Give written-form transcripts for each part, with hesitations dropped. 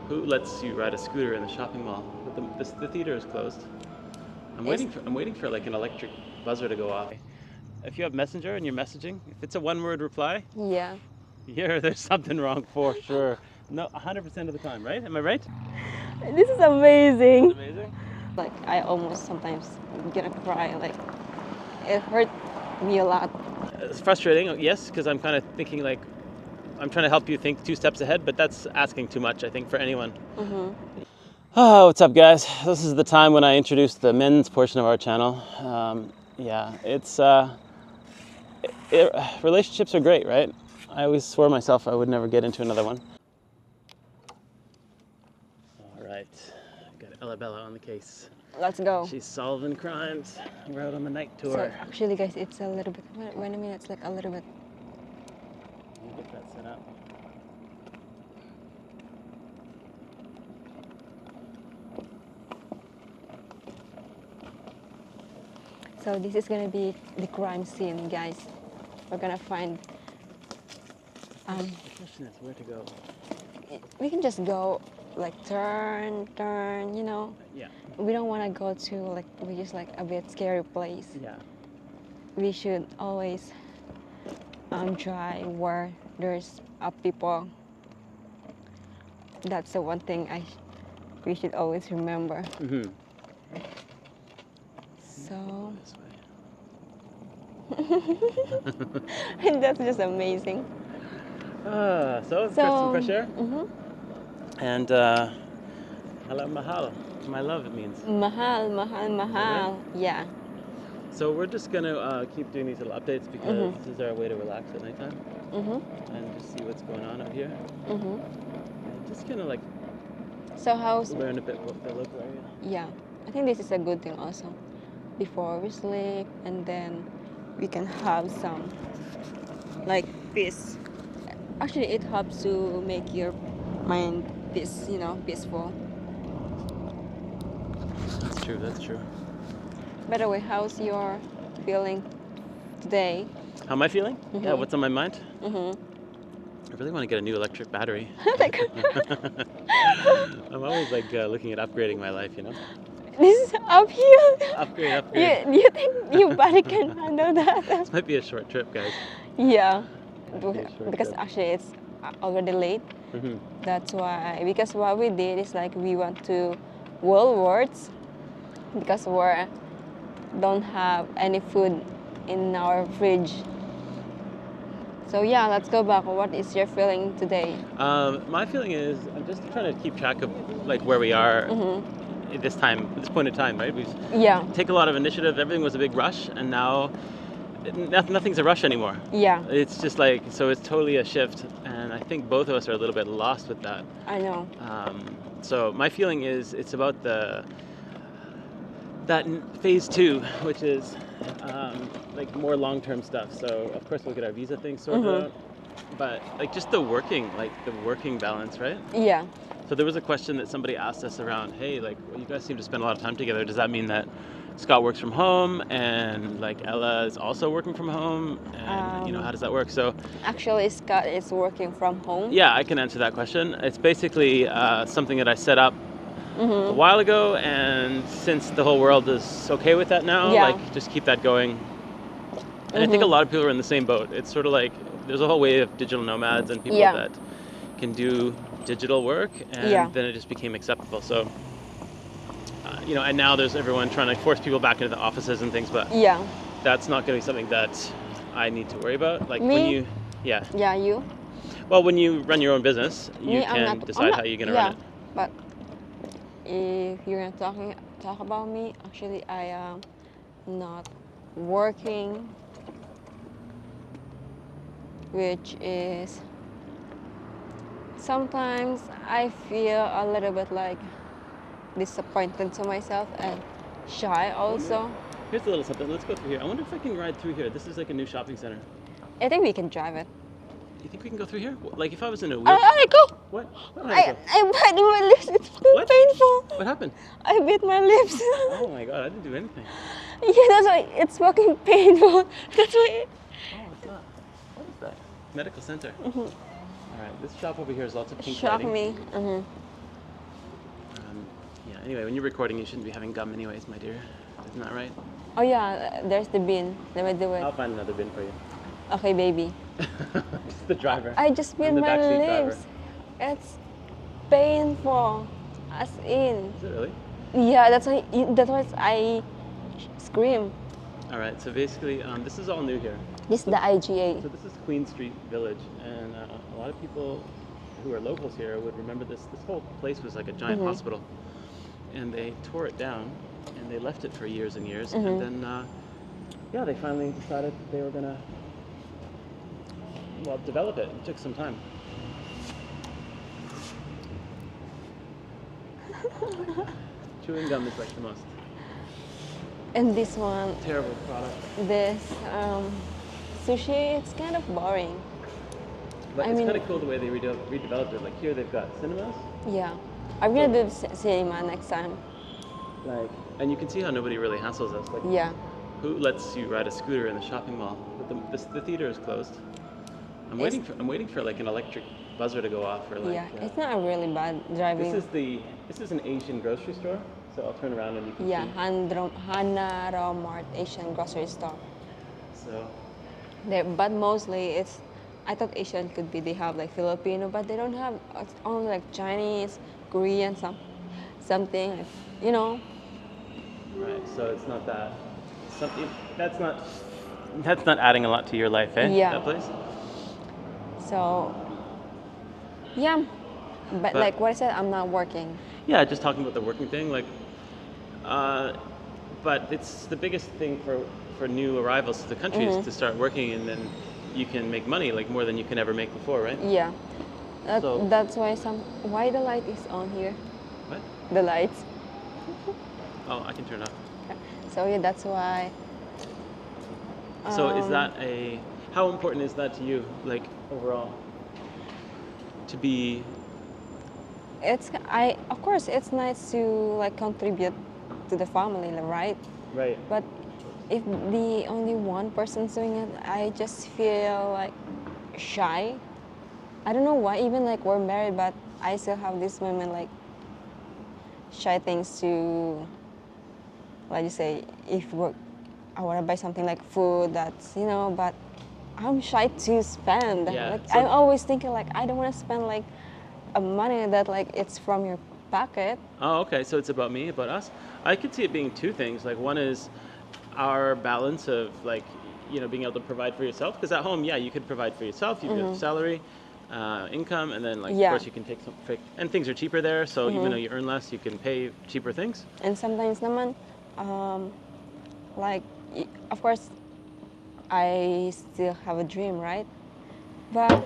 Who lets you ride a scooter in the shopping mall? But the theater is closed. I'm waiting for like an electric buzzer to go off. If you have Messenger and you're messaging, if it's a one-word reply, Yeah. there's something wrong for sure. No, 100% of the time, right? Am I right? This is amazing. It's amazing. Like I almost sometimes gonna cry. Like it hurt me a lot. It's frustrating, yes, because I'm kind of thinking like I'm trying to help you think 2 steps ahead, but that's asking too much, I think, for anyone. Oh, what's up, guys? This is the time when I introduce the men's portion of our channel. It's relationships are great, right? I always swore myself I would never get into another one. All right, got Ella Bella on the case. Let's go. She's solving crimes. We're out on the night tour. So actually, guys, it's a little bit. Wait a minute. It's like a little bit. Let me get that set up. So this is gonna be the crime scene, guys. We're gonna find. The question is where to go. We can just go, like turn, you know. Yeah. We don't want to go to like we just like a bit scary place. Yeah. We should always try where there's people. That's the one thing we should always remember. Mm-hmm. So This way. and that's just amazing. So some fresh air. And hala mahal. My love, it means. Mahal. Okay. Yeah. So we're just gonna keep doing these little updates because this is our way to relax at nighttime and just see what's going on out here. And just kind of like So how's learn a bit about the local area. yeah? I think this is a good thing also. Before we sleep, and then we can have some like peace. Actually, it helps to make your mind peaceful. That's true. By the way, how's your feeling today? How am I feeling? Yeah, what's on my mind? I really want to get a new electric battery. I'm always like looking at upgrading my life, you know? This is uphill. Upgrade. You think your body can handle that? This might be a short trip, guys. Yeah, Sure, because sure. actually it's already late. That's why. Because what we did is like we went to Woolworths because we don't have any food in our fridge. So yeah, let's go back. What is your feeling today? My feeling is I'm just trying to keep track of like where we are at this point in time, right? We take a lot of initiative. Everything was a big rush, and now nothing's a rush anymore. Yeah. It's just like, so it's totally a shift, and I think both of us are a little bit lost with that. I know. So my feeling is it's about that phase 2, which is like more long-term stuff. So of course we'll get our visa thing sorted out, but like just the working balance, right? Yeah. So there was a question that somebody asked us around, hey, like, well, you guys seem to spend a lot of time together. Does that mean that Scott works from home and like Ella is also working from home? And how does that work? So actually, Scott is working from home. yeah, I can answer that question. It's basically something that I set up a while ago, and since the whole world is okay with that now, like just keep that going. And I think a lot of people are in the same boat. It's sort of like there's a whole wave of digital nomads and people that can do digital work, and then it just became acceptable. So and now there's everyone trying to force people back into the offices and things, but that's not going to be something that I need to worry about. Like when you you well, when you run your own business, you can decide how you're going to run it. But if you're gonna talk about me, actually I am not working, which is sometimes I feel a little bit like disappointed to myself and shy also. Here's a little something. Let's go through here. I wonder if I can ride through here. This is like a new shopping center. I think we can drive it. You think we can go through here? Like if I was in a wheel... I go! What? I'm biting my lips. It's fucking painful. What happened? I bit my lips. Oh my god, I didn't do anything. Yeah, that's why it's fucking painful. That's why... Oh, it's not. What is that? Medical center. Alright, this shop over here has lots of pink Shock lighting. me. Anyway, when you're recording, you shouldn't be having gum anyways, my dear. Isn't that right? Oh yeah, there's the bin. Let me do it. I'll find another bin for you. Okay, baby. Just the driver. I just bit I'm the my backseat lips. driver. It's painful. As in. Is it really? Yeah, that's why I scream. All right. So basically, this is all new here. This is the IGA. So this is Queen Street Village, and a lot of people who are locals here would remember this. This whole place was like a giant hospital, and they tore it down, and they left it for years and years, and then yeah, they finally decided that they were gonna develop it. It took some time. Chewing gum is like the most And this one, terrible product. this sushi, it's kind of boring. But I it's mean- kind of cool the way they redeveloped it. Like here, they've got cinemas. Yeah. I'm gonna do cinema next time. Like, and you can see how nobody really hassles us. Like, Yeah. who lets you ride a scooter in the shopping mall? But the theater is closed. I'm waiting for like an electric buzzer to go off or like. Yeah. It's not really bad driving. This is an Asian grocery store. So I'll turn around and you can Yeah, see. Hanaro Mart Asian grocery store. So There, but mostly it's. I thought Asian could be they have like Filipino, but they don't have. It's only like Chinese, Korean, something. Like, you know. right. So it's not that. Something that's not adding a lot to your life, eh? Yeah. That place. So. Yeah, but like what I said, I'm not working. Yeah, just talking about the working thing, like, but it's the biggest thing for new arrivals to the country is to start working, and then you can make money like more than you can ever make before, right? Yeah. So- That's why why the light is on here. What? The lights. Oh, I can turn it off. So yeah, that's why. So is that how important is that to you, like overall? To be Of course it's nice to like contribute to the family, right? right. But if the only one person's doing it, I just feel like shy. I don't know why. Even like we're married, but I still have this moment like shy things to, like you say, I want to buy something like food that's but I'm shy to spend. Yeah, Like so- I'm always thinking like I don't want to spend like a money that like it's from your pocket. Oh, okay. So it's about me, about us. I could see it being two things. Like one is our balance of like, being able to provide for yourself. Because at home, yeah, you could provide for yourself. You have salary, income, and then like Yeah. of course you can take and things are cheaper there. So even though you earn less, you can pay cheaper things. And sometimes naman, like, of course, I still have a dream, right? But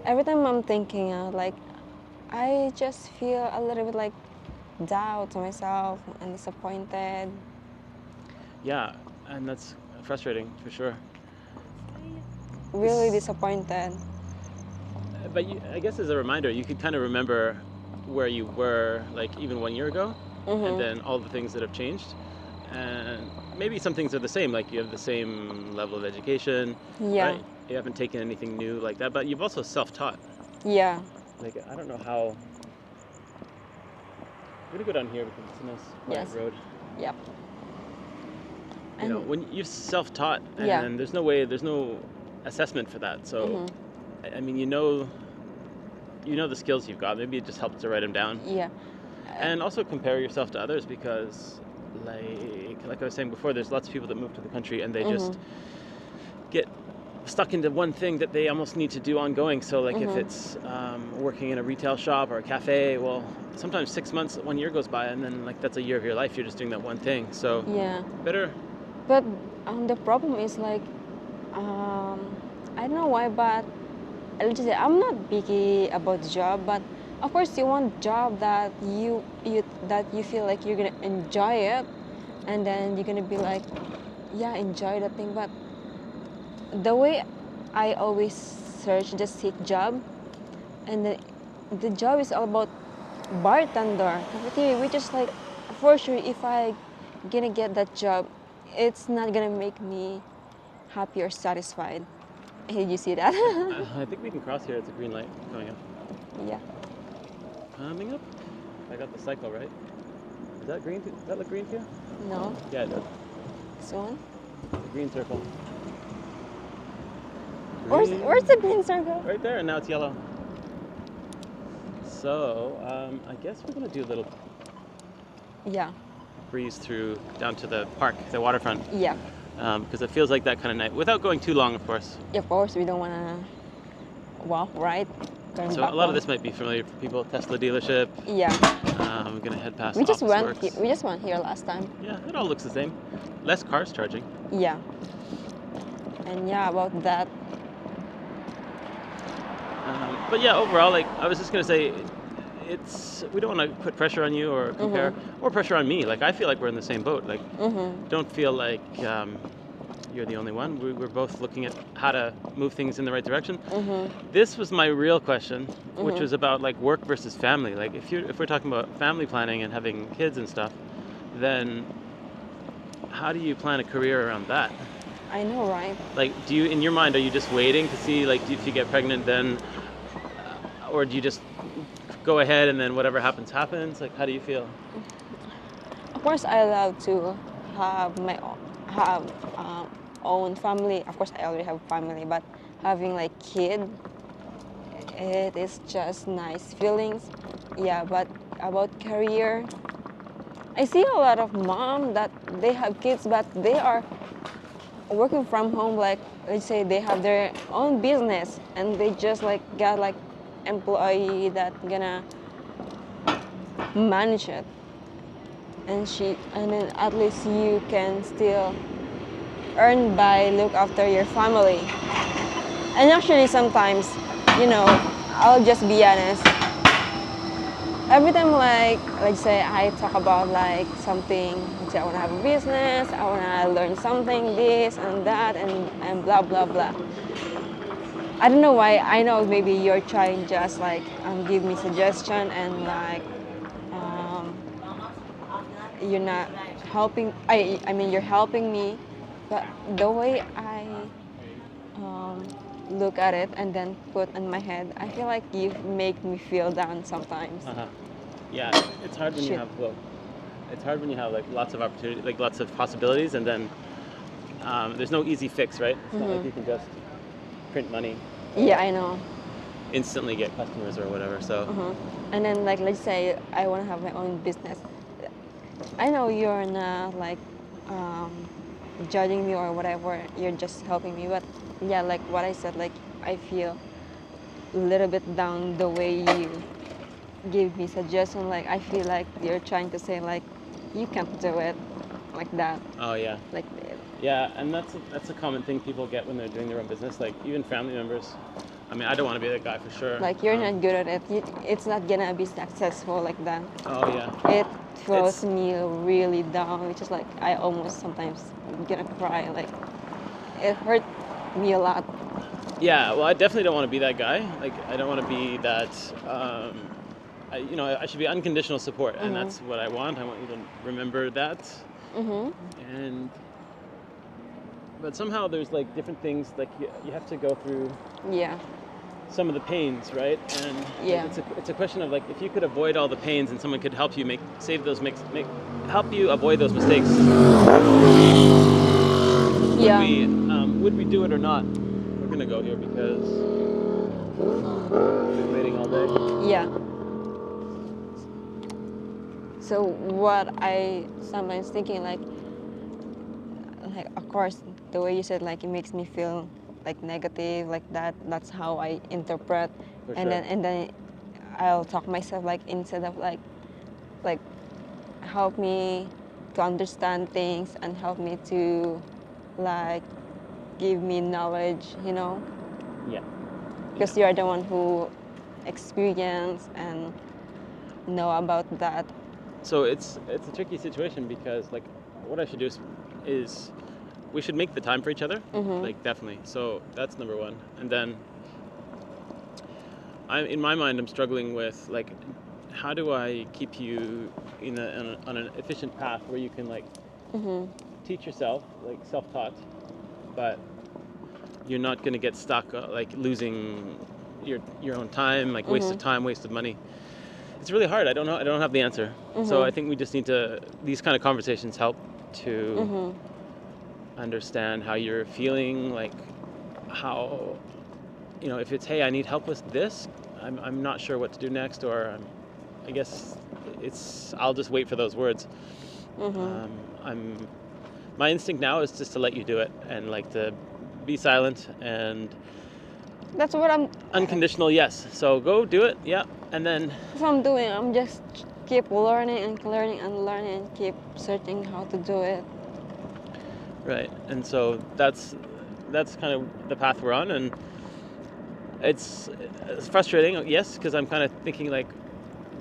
every time I'm thinking, like, I just feel a little bit like doubt to myself and disappointed. Yeah, and that's frustrating for sure. Really disappointed. But I guess as a reminder, you could kind of remember where you were like even 1 year ago, and then all the things that have changed. And maybe some things are the same, like you have the same level of education. Yeah. Right? You haven't taken anything new like that, but you've also self-taught. Yeah. Like, I don't know how. I'm gonna go down here because it's a nice quiet Yes. road. Yep. You know, when you've self-taught, and Yeah. there's no assessment for that. So, I mean, you know the skills you've got. Maybe it just helps to write them down. Yeah. And also compare yourself to others because, like I was saying before, there's lots of people that move to the country and they just get stuck into one thing that they almost need to do ongoing. So, like if it's working in a retail shop or a cafe, well, sometimes 6 months, 1 year goes by, and then like that's a year of your life. You're just doing that one thing. So, Yeah. better. But the problem is like, I don't know why, but let's just say I'm not picky about the job, but of course you want job that you feel like you're gonna enjoy it, and then you're gonna be like, yeah, enjoy the thing. But the way I always just seek job, and the job is all about bartender, cafeteria, which is like, for sure, if I gonna get that job, it's not gonna make me happy or satisfied. Did you see that? I think we can cross here. It's a green light coming up. Yeah. Coming up. I got the cycle right. Is that green? Does that look green to you? No. Yeah, it does. This one? The green circle. Where's the green circle? Right there, and now it's yellow. So, I guess we're gonna do a little breeze through down to the park, the waterfront. Yeah. Because it feels like that kind of night, without going too long, of course. Yeah, of course, we don't want to walk, right? Going So back a lot of home. this might be familiar for people. Tesla dealership. Yeah. We're gonna head past. We just Office Works. we just went here last time. Yeah, it all looks the same. Less cars charging. Yeah. And yeah, about that. But yeah, overall, like I was just gonna say, we don't want to put pressure on you or compare, or pressure on me. Like I feel like we're in the same boat. Like don't feel like you're the only one. We're both looking at how to move things in the right direction. This was my real question, which was about like work versus family. Like if we're talking about family planning and having kids and stuff, then how do you plan a career around that? I know, right? Like, in your mind, are you just waiting to see, like, if you get pregnant then, or do you just go ahead and then whatever happens, happens? Like, how do you feel? Of course, I love to have my own family. Of course, I already have family, but having like kid, it is just nice feelings. Yeah, but about career, I see a lot of mom that they have kids, but they are working from home. Like let's say they have their own business and they just like got like employee that gonna manage it, and then at least you can still earn by look after your family. And actually sometimes, I'll just be honest, every time like let's say I talk about like something, let's say I want to have a business, I want to learn something, this and that, and blah blah blah. I don't know why. I know maybe you're trying just like give me suggestion and like you're not helping. I mean you're helping me, but the way I look at it and then put in my head, I feel like you make me feel down sometimes. Yeah, it's hard when you have it's hard when you have like lots of opportunity, like lots of possibilities, and then there's no easy fix, right? It's not like you can just print money. Yeah, I know. Instantly get customers or whatever. So. And then like let's say I want to have my own business. I know you're not like judging me or whatever. You're just helping me, but yeah, like what I said, like I feel a little bit down the way you give me suggestion. Like I feel like you're trying to say like you can't do it, like that. Oh yeah. Like. Yeah, and that's a common thing people get when they're doing their own business. Like even family members. I mean, I don't want to be that guy for sure. Like you're not good at it. It's not gonna be successful like that. Oh yeah. It throws me really down, which is like I almost sometimes gonna cry. Like it hurt me a lot. Yeah, well, I definitely don't want to be that guy. Like I don't want to be that. I should be unconditional support, and that's what I want. I want you to remember that. But somehow there's like different things like you have to go through. Yeah. Some of the pains, right? And it's a question of like if you could avoid all the pains and someone could help you help you avoid those mistakes. Would we do it or not? We're gonna go here because we've been waiting all day. Yeah. So what I sometimes thinking like of course the way you said like it makes me feel like negative like that. That's how I interpret. And then I'll talk myself like instead of like help me to understand things and help me to like give me knowledge, Yeah. Because you're the one who experience and know about that. So it's a tricky situation because like what I should do is we should make the time for each other, like definitely. So that's number one. And then in my mind, I'm struggling with like, how do I keep you on an efficient path where you can like teach yourself, like self-taught, but you're not going to get stuck like losing your own time, like waste of time, waste of money. it's really hard. I don't have the answer. So I think we just need to, these kind of conversations help to understand how you're feeling, like how, if it's, hey, I need help with this, I'm not sure what to do next, or I guess I'll just wait for those words. My instinct now is just to let you do it and like to be silent, and That's what I'm. unconditional yes. So go do it, yeah, and then. That's what I'm doing. I'm just keep learning and learning and learning and keep searching how to do it. Right, and so that's kind of the path we're on, and it's frustrating, yes, because I'm kind of thinking like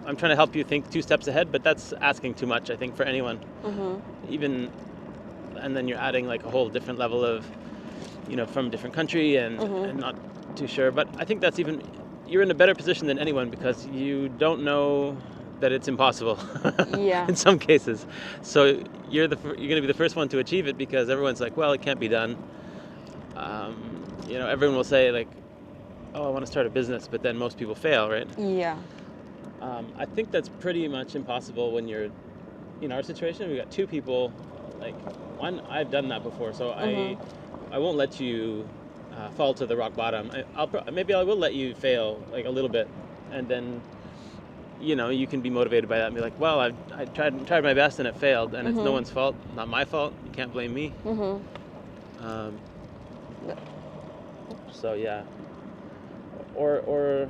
I'm trying to help you think 2 steps ahead, but that's asking too much, I think, for anyone. Even, and then you're adding like a whole different level of, from a different country and not too sure. But I think that's you're in a better position than anyone because you don't know that it's impossible. Yeah. In some cases. So you're going to be the first one to achieve it because everyone's like, well, it can't be done. Everyone will say like, oh, I want to start a business, but then most people fail, right? Yeah. I think that's pretty much impossible when you're in our situation. We got 2 people, like one, I've done that before, so I won't let you fall to the rock bottom. Maybe I will let you fail like a little bit, and then you can be motivated by that and be like, well, I tried my best and it failed, and it's no one's fault, not my fault. You can't blame me. So yeah, or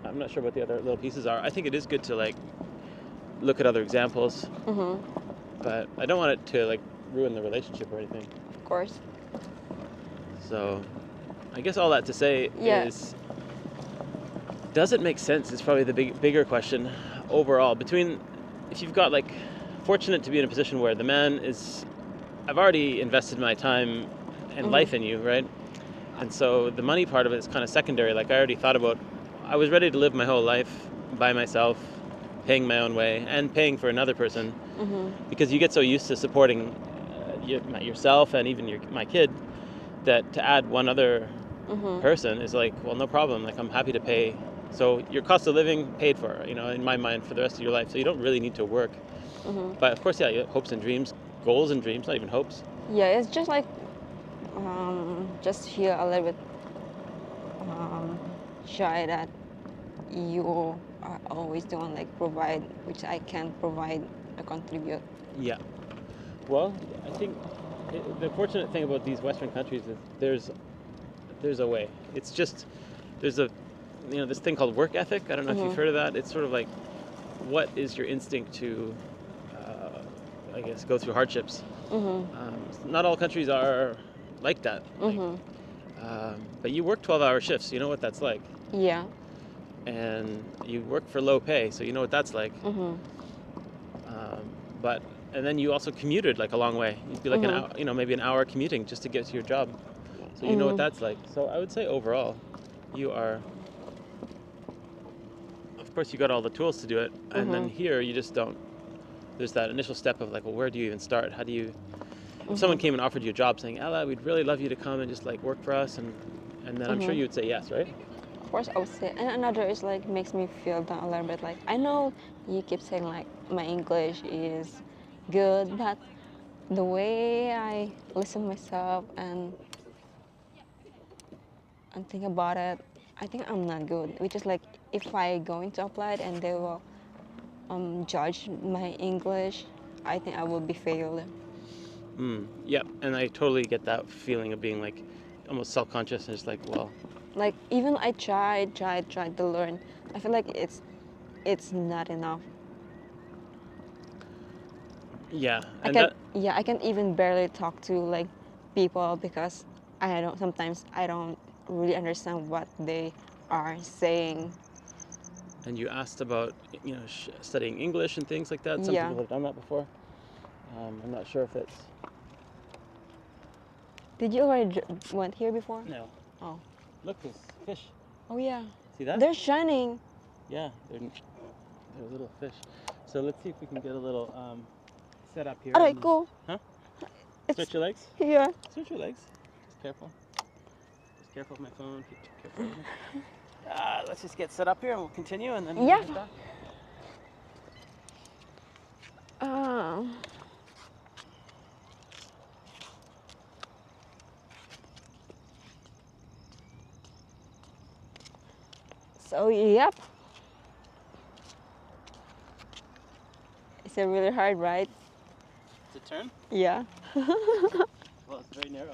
I'm not sure what the other little pieces are. I think it is good to like look at other examples, but I don't want it to like ruin the relationship or anything. Of course. So I guess all that to say is, does it make sense? It's probably the bigger question overall. If you've got like, fortunate to be in a position where the man is, I've already invested my time and life in you, right? And so the money part of it is kind of secondary. Like I already thought about, I was ready to live my whole life by myself, paying my own way and paying for another person, because you get so used to supporting yourself and even my kid, that to add one other person is like, well, no problem. Like I'm happy to pay. So your cost of living paid for, in my mind, for the rest of your life. So you don't really need to work. But of course, yeah, hopes and dreams, goals and dreams, not even hopes. Yeah, it's just like just feel a little bit shy that you are always the one like provide, which I can't provide or contribute. Yeah. Well, I think the fortunate thing about these Western countries is there's a way. It's just there's this thing called work ethic. I don't know if you've heard of that. It's sort of like, what is your instinct to, I guess, go through hardships. Not all countries are like that. But you work 12-hour shifts. You know what that's like. Yeah. And you work for low pay, so you know what that's like. And then you also commuted like a long way. You'd be like an hour, maybe an hour commuting just to get to your job. So you know what that's like. So I would say overall, you are, of course you got all the tools to do it. And then here you just don't. There's that initial step of like, well, where do you even start? How do you, if someone came and offered you a job saying, Ella, we'd really love you to come and just like work for us, and then I'm sure you would say yes, right? Of course I would say. And another is like, makes me feel down a little bit. Like, I know you keep saying like my English is good, but the way I listen to myself and think about it, I think I'm not good. Which is like, if I going to apply it and they will judge my English, I think I will be failed. Yeah, and I totally get that feeling of being like almost self-conscious and just like, well, like even I tried to learn, I feel like it's not enough. Yeah, and I can even barely talk to like people because sometimes I don't really understand what they are saying. And you asked about studying English and things like that. Some people have done that before. I'm not sure if it's. Did you already went here before? No. Oh. Look, there's fish. Oh yeah. See that? They're shining. Yeah, they're little fish. So let's see if we can get a little set up here. Alright, cool. Huh? Stretch your legs? Yeah. Stretch your legs. Just careful. Just careful with my phone. Keep careful. Let's just get set up here and we'll continue and then. Yeah. So yep. It's a really hard ride. It's a turn? Yeah. Well, it's very narrow.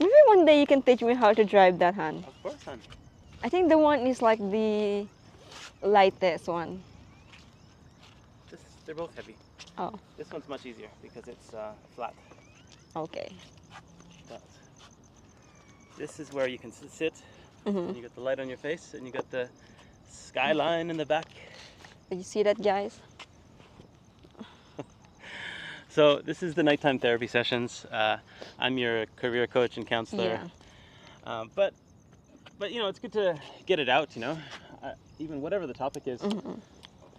Maybe one day you can teach me how to drive that, Han. Of course, hon. I think the one is like the lightest one. They're both heavy. Oh, This one's much easier because it's flat. okay. But this is where you can sit, Mm-hmm. and you got the light on your face, and you got the skyline in the back. Did you see that, guys? So this is the nighttime therapy sessions. I'm your career coach and counselor. Yeah. But you know, it's good to get it out. You know, even whatever the topic is. Mm-hmm.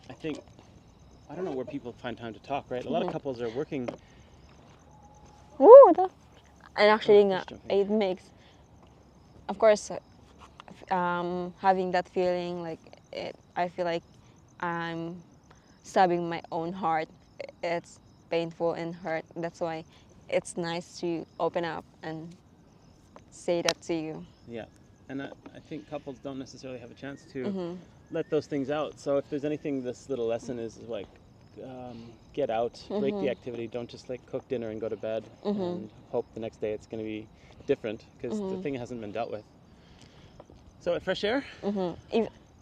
I think I don't know where people find time to talk. Right, a lot of couples are working. Woo! And actually, Oh, just joking. it makes, of course, having that feeling like I feel like I'm stabbing my own heart. It's painful and hurt. That's why it's nice to open up and say that to you. Yeah, and I think couples don't necessarily have a chance to let those things out. So if there's anything this little lesson is like, get out, break the activity. Don't just like cook dinner and go to bed and hope the next day it's going to be different because the thing hasn't been dealt with. So fresh air.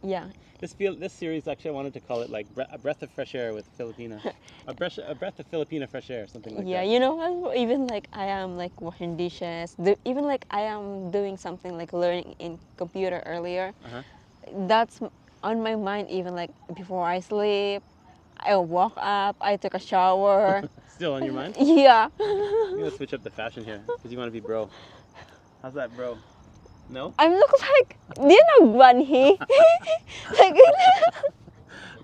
Yeah. This series actually I wanted to call it like a breath of fresh air with Filipina, a breath of Filipina fresh air, something like Yeah, that. you know what? Even like I am like washing dishes. Even like I am doing something like learning in computer earlier. That's on my mind. Even like before I sleep, I woke up. I took a shower. Still on your mind? Yeah. I'm gonna switch up the fashion here because you want to be bro. How's that, bro? No? I look like, do you know Guan Hee? Like,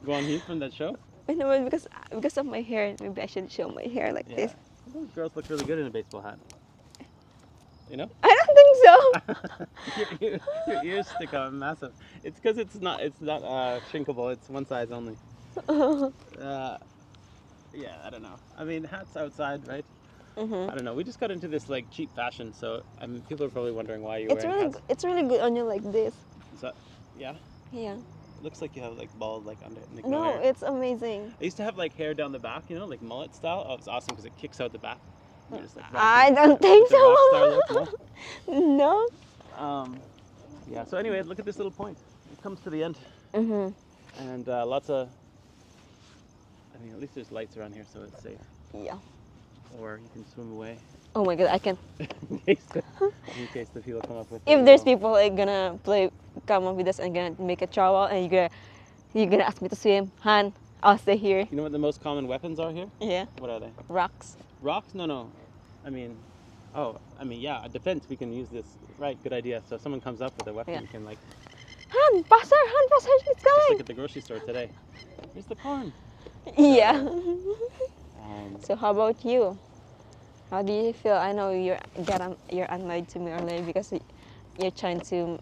Guan Hee from that show? I know, because of my hair. Maybe I should show my hair like this. Those girls look really good in a baseball hat. You know? I don't think so. your ears stick out massive. It's because it's not shrinkable. It's one size only. Yeah, I don't know. I mean, hats outside, right? I don't know. We just got into this like cheap fashion, so I mean, people are probably wondering why you're wearing hats. It's really good on you like this. So, yeah. Yeah. It looks like you have like bald like under. Like, No, hair. it's amazing. I used to have like hair down the back, you know, like mullet style. Oh, it's awesome because it kicks out the back. You're just, like, I rocking don't think the rock star so. look, no? No. Yeah. So anyway, look at this little point. It comes to the end, Mhm. and lots of. I mean, at least there's lights around here, so it's safe. Yeah. Or you can swim away Oh my god, I can. in case the people come up with. If there's people like gonna come up with us and gonna make a trial, and you're gonna ask me to swim, Han, I'll stay here. You know what the most common weapons are here? Yeah. What are they? Rocks. Rocks? No. I mean, yeah, a defense. We can use this. Right, good idea. So if someone comes up with a weapon, Yeah. you can like. Han, faster, it's Just like coming. at the grocery store today. Here's the corn. Yeah. Um, So how about you? How do you feel? I know you're annoyed to me earlier because you're trying to.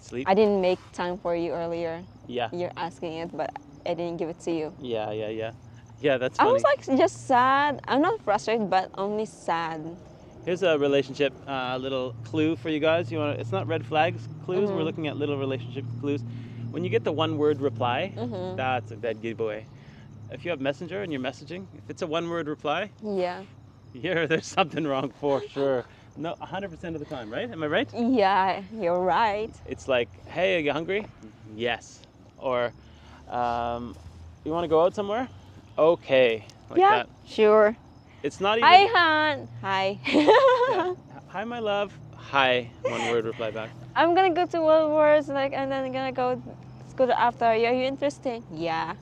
Sleep. I didn't make time for you earlier. Yeah. You're asking it, but I didn't give it to you. Yeah. Yeah, that's I funny. was like just sad. I'm not frustrated, but only sad. Here's a relationship little clue for you guys. It's not red flags clues. We're looking at little relationship clues. When you get the one word reply, that's a bad giveaway. If you have Messenger and you're messaging, if it's a one word reply, Yeah. there's something wrong for sure. No, 100% of the time, right? Am I right? Yeah, you're right. It's like, hey, are you hungry? Yes. Or, you want to go out somewhere? Okay. Like Yeah, that. sure. It's not even. Hi, Han. Hi. Yeah. Hi, my love. Hi. One word reply back. I'm gonna go to Woolworths, and then I'm gonna go school after. Are you interested? Yeah.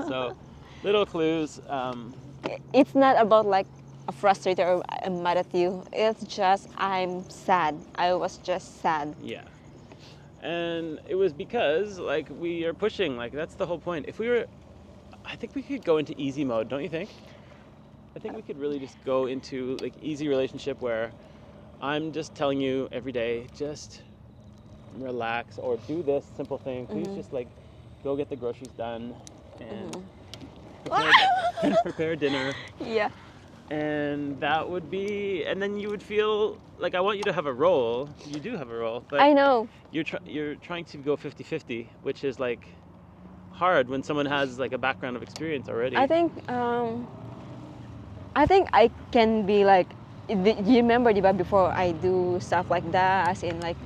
So, little clues. It's not about like a frustrated or I'm mad at you. It's just I'm sad. I was just sad. Yeah. And it was because like we are pushing. Like that's the whole point. I think we could go into easy mode. Don't you think? I think we could really just go into like easy relationship where I'm just telling you every day, just relax or do this simple thing. Please just like go get the groceries done and prepare dinner. Yeah. And that would be, and then you would feel like I want you to have a role. You do have a role, but I know. you're trying to go 50-50, which is like hard when someone has like a background of experience already. I think I can be like, you remember Diba before I do stuff like that, as in like,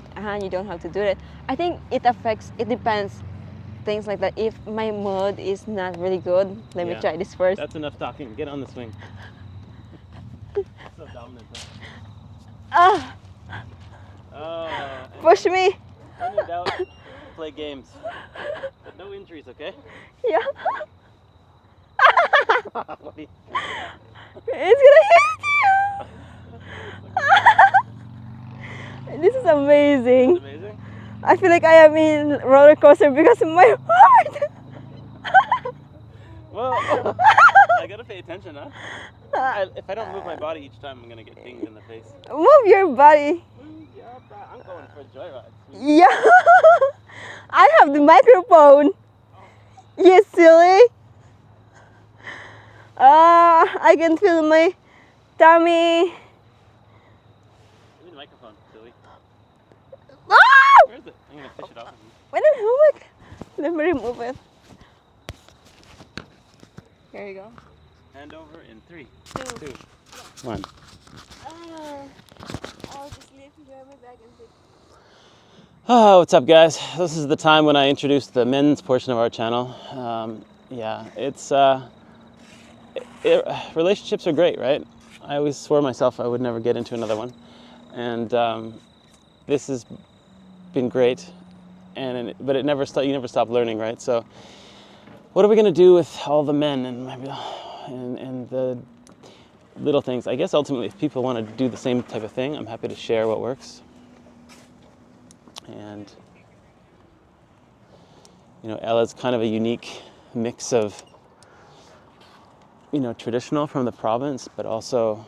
you don't have to do it. I think it depends, things like that. If my mood is not really good, let me try this first. That's enough talking. Get on the swing. So dominant. Ah, Oh, push me. when in doubt, play games. But no injuries, okay? Yeah. What do you- It's gonna hit you. This is amazing. Amazing. I feel like I am in roller coaster because of my heart. Well, I gotta pay attention, huh? If I don't move my body each time, I'm gonna get dinged in the face. Move your body. Yeah, I'm going for a joyride. Yeah. I have the microphone. You silly. I can feel my tummy. Give me the microphone, silly. Ah! Where is it? I'm gonna fish it off. Wait a minute. Let me remove it. Here you go. Hand over in 3, Two. 2, 1. I'll just leave my bag and take. Oh, what's up, guys? This is the time when I introduce the men's portion of our channel. Yeah, it's relationships are great, right? I always swore myself I would never get into another one, and this has been great. But it never you never stop learning, right? So, what are we gonna do with all the men and the little things? I guess ultimately, if people want to do the same type of thing, I'm happy to share what works. And Ella's kind of a unique mix of traditional from the province, but also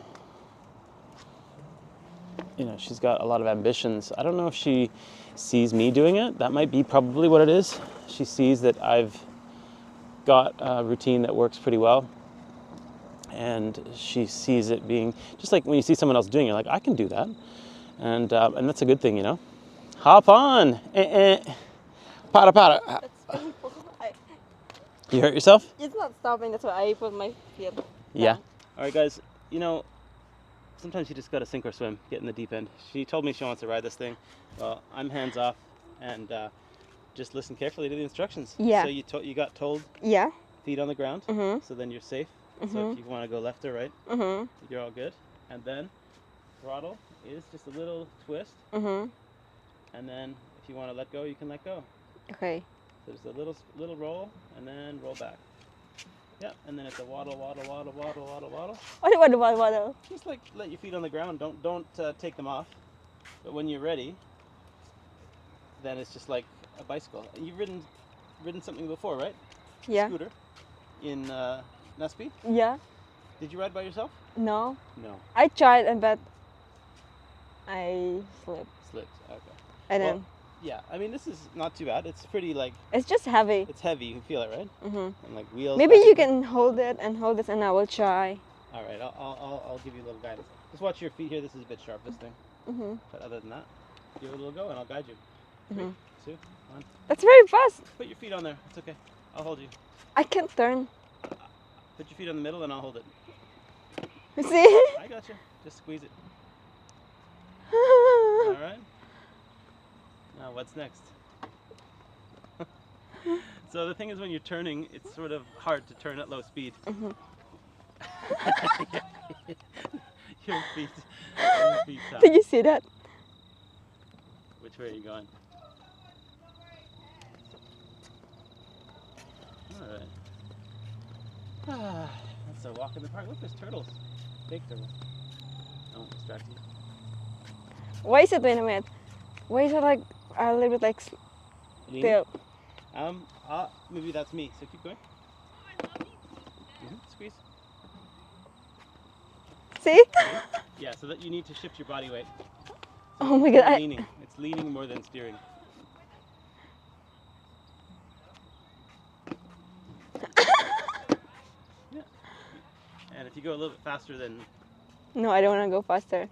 she's got a lot of ambitions. I don't know if she sees me doing it. That might be probably what it is. She sees that I've got a routine that works pretty well, and she sees it being just like when you see someone else doing it, you're like, I can do that, and that's a good thing, Hop on. Para, para. That's painful. You hurt yourself? It's not stopping. That's why I put my feet down. Yeah. All right, guys. Sometimes you just gotta sink or swim, get in the deep end. She told me she wants to ride this thing. Well, I'm hands off, and just listen carefully to the instructions. Yeah. So you got told. Yeah. Feet on the ground. Mm-hmm. So then you're safe. So if you want to go left or right, you're all good. And then throttle is just a little twist. And then if you want to let go, you can let go. Okay. So there's a little roll, and then roll back. Yeah, and then it's a waddle, waddle, waddle, waddle, waddle, waddle. Waddle. Just like let your feet on the ground. Don't take them off. But when you're ready, then it's just like a bicycle. You've ridden something before, right? Yeah. Scooter in Nesby. Yeah. Did you ride by yourself? No. No. I tried, but I slipped. Slipped. Okay. And then yeah, I mean this is not too bad. It's pretty it's just heavy. It's heavy. You can feel it, right? And like wheels. Maybe you can hold it, and I will try. All right, I'll give you a little guidance. Just watch your feet here. This is a bit sharp, this thing. But other than that, give it a little go, and I'll guide you. 3, 2, 1. That's very fast. Put your feet on there. It's okay. I'll hold you. I can't turn. Put your feet on the middle, and I'll hold it. You see? I got you. Just squeeze it. All right. Now what's next? So the thing is, when you're turning, it's sort of hard to turn at low speed. Your feet tap. Did you see that? Which way are you going? All right. That's a walk in the park. Look, there's turtles. Big turtles. Don't distract you. Why is it, wait a minute? Why is it like a little bit like still? Maybe that's me. So keep going. Squeeze. See? Yeah, so that you need to shift your body weight. Oh my god. It's leaning more than steering. Yeah. And if you go a little bit faster than... No, I don't want to go faster.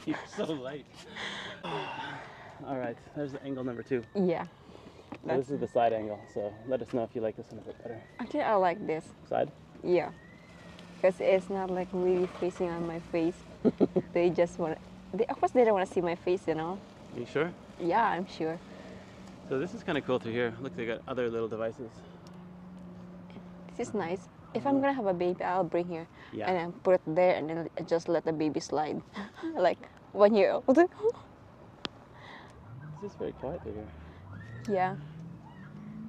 You're so light. All right, there's angle number 2. Yeah. So this is the side angle, so let us know if you like this one a bit better. Actually, I like this. Side? Yeah. Because it's not like really facing on my face. They just want of course, they don't want to see my face, you know? Are you sure? Yeah, I'm sure. So this is kind of cool through here. Look, they got other little devices. This is nice. If I'm gonna have a baby, I'll bring here. Yeah. And then put it there and then just let the baby slide. Like 1 year old. It's just very quiet through here. Yeah.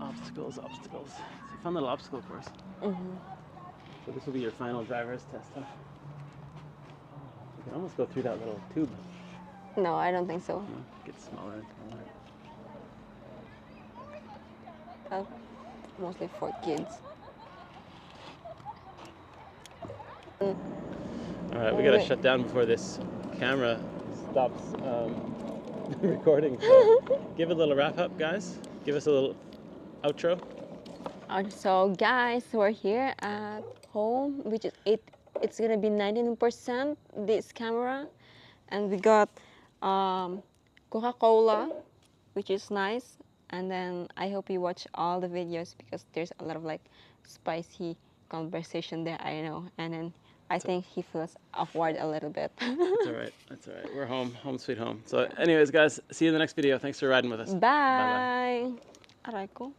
Obstacles, obstacles. It's a fun little obstacle course. So this will be your final driver's test, huh? You can almost go through that little tube. No, I don't think so. No, it gets smaller and smaller. Mostly for kids. All right, we gotta shut down before this camera stops recording. So give it a little wrap up, guys. Give us a little outro. So guys, we're here at home, which is it's gonna be 99% this camera, and we got Coca-Cola, which is nice. And then I hope you watch all the videos because there's a lot of like spicy conversation there, I know. And then I think he feels awkward a little bit. That's all right. That's all right. We're home. Home sweet home. So anyways, guys, see you in the next video. Thanks for riding with us. Bye. Aray ko.